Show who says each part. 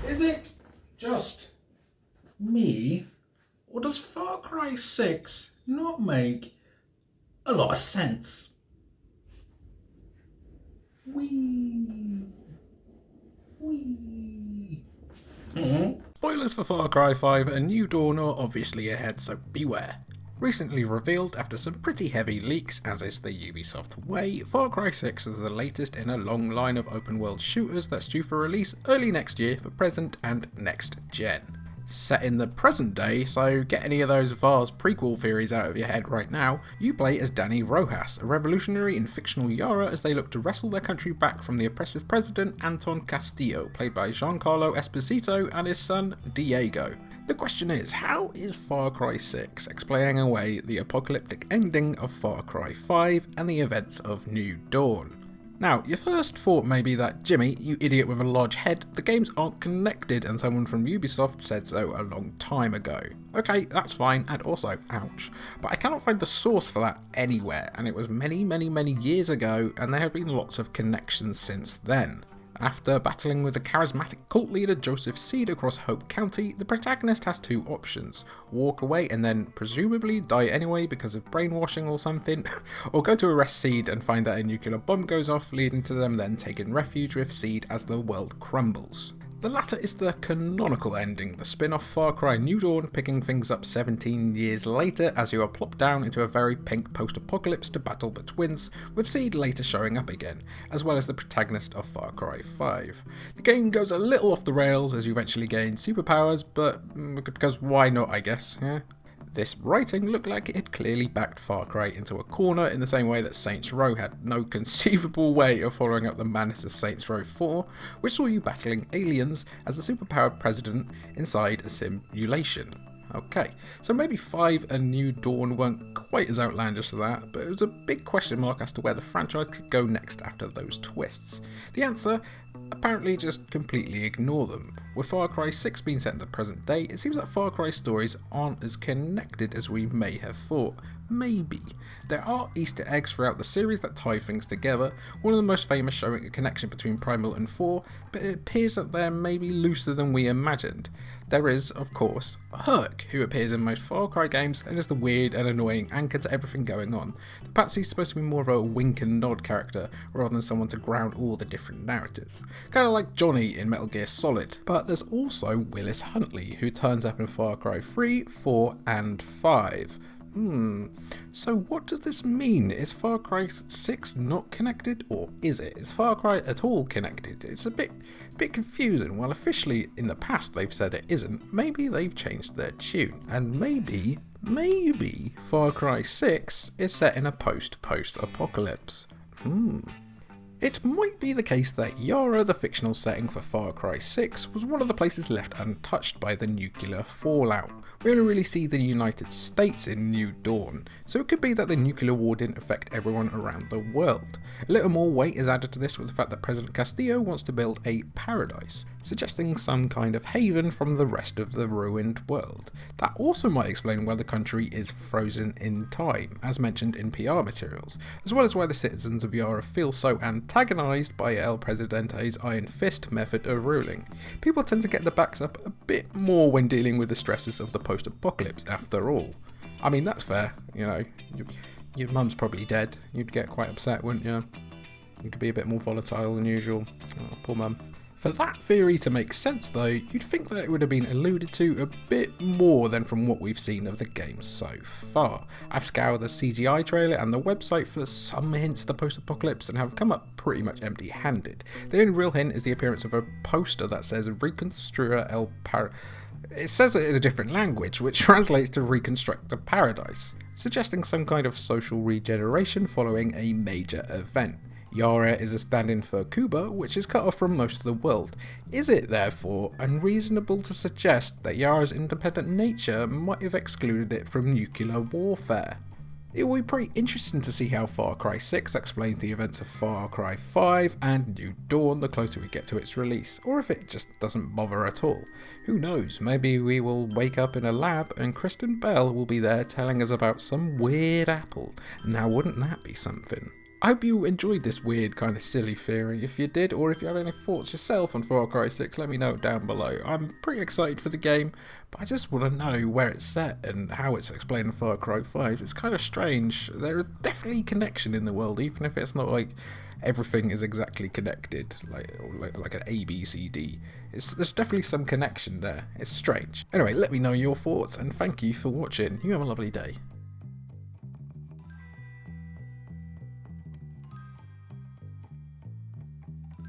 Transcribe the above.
Speaker 1: Is it just me, or does Far Cry 6 not make a lot of sense? Wee.
Speaker 2: Spoilers for Far Cry 5 and New Dawn are obviously ahead, so beware. Recently revealed after some pretty heavy leaks, as is the Ubisoft way, Far Cry 6 is the latest in a long line of open world shooters that's due for release early next year for present and next gen. Set in the present day, so get any of those Vaas prequel theories out of your head right now, you play as Dani Rojas, a revolutionary in fictional Yara as they look to wrestle their country back from the oppressive President Anton Castillo, played by Giancarlo Esposito, and his son Diego. The question is, how is Far Cry 6 explaining away the apocalyptic ending of Far Cry 5 and the events of New Dawn? Now, your first thought may be that, Jimmy, you idiot with a large head, the games aren't connected and someone from Ubisoft said so a long time ago. Okay, that's fine, and also, ouch. But I cannot find the source for that anywhere, and it was many years ago, and there have been lots of connections since then. After battling with the charismatic cult leader Joseph Seed across Hope County, the protagonist has two options: walk away and then presumably die anyway because of brainwashing or something, or go to arrest Seed and find that a nuclear bomb goes off, leading to them then taking refuge with Seed as the world crumbles. The latter is the canonical ending, the spin-off Far Cry New Dawn picking things up 17 years later as you are plopped down into a very pink post-apocalypse to battle the twins, with Seed later showing up again, as well as the protagonist of Far Cry 5. The game goes a little off the rails as you eventually gain superpowers, but because why not, I guess, yeah? This writing looked like it had clearly backed Far Cry into a corner in the same way that Saints Row had no conceivable way of following up the madness of Saints Row 4, which saw you battling aliens as a superpowered president inside a simulation. Okay, so maybe 5 and New Dawn weren't quite as outlandish as that, but it was a big question mark as to where the franchise could go next after those twists. The answer? Apparently just completely ignore them. With Far Cry 6 being set in the present day, it seems that Far Cry stories aren't as connected as we may have thought. Maybe. There are Easter eggs throughout the series that tie things together, one of the most famous showing a connection between Primal and 4, but it appears that they're maybe looser than we imagined. There is, of course, Herc, who appears in most Far Cry games and is the weird and annoying anchor to everything going on. Perhaps he's supposed to be more of a wink and nod character, rather than someone to ground all the different narratives. Kind of like Johnny in Metal Gear Solid. But there's also Willis Huntley, who turns up in Far Cry 3, 4 and 5. So what does this mean? Is Far Cry 6 not connected, or is it? Is Far Cry at all connected? It's a bit confusing. While officially in the past they've said it isn't, maybe they've changed their tune. And maybe Far Cry 6 is set in a post-apocalypse. It might be the case that Yara, the fictional setting for Far Cry 6, was one of the places left untouched by the nuclear fallout. We only really see the United States in New Dawn, so it could be that the nuclear war didn't affect everyone around the world. A little more weight is added to this with the fact that President Castillo wants to build a paradise, suggesting some kind of haven from the rest of the ruined world. That also might explain why the country is frozen in time, as mentioned in PR materials, as well as why the citizens of Yara feel so antagonised by El Presidente's iron fist method of ruling. People tend to get their backs up a bit more when dealing with the stresses of the post-apocalypse after all. I mean, that's fair, you know, your mum's probably dead, you'd get quite upset, wouldn't you? You could be a bit more volatile than usual. Oh, poor mum. For that theory to make sense though, you'd think that it would have been alluded to a bit more than from what we've seen of the game so far. I've scoured the CGI trailer and the website for some hints of the post-apocalypse and have come up pretty much empty-handed. The only real hint is the appearance of a poster that says Reconstrua el Par... It says it in a different language, which translates to reconstruct the paradise, suggesting some kind of social regeneration following a major event. Yara is a stand-in for Cuba, which is cut off from most of the world. Is it, therefore, unreasonable to suggest that Yara's independent nature might have excluded it from nuclear warfare? It will be pretty interesting to see how Far Cry 6 explains the events of Far Cry 5 and New Dawn the closer we get to its release, or if it just doesn't bother at all. Who knows, maybe we will wake up in a lab and Kristen Bell will be there telling us about some weird apple. Now wouldn't that be something? I hope you enjoyed this weird kind of silly theory. If you did, or if you have any thoughts yourself on Far Cry 6, let me know down below. I'm pretty excited for the game, but I just want to know where it's set and how it's explained in Far Cry 5. It's kind of strange. There is definitely connection in the world, even if it's not like everything is exactly connected, like an A, B, C, D. There's definitely some connection there. It's strange. Anyway, let me know your thoughts, and thank you for watching. You have a lovely day.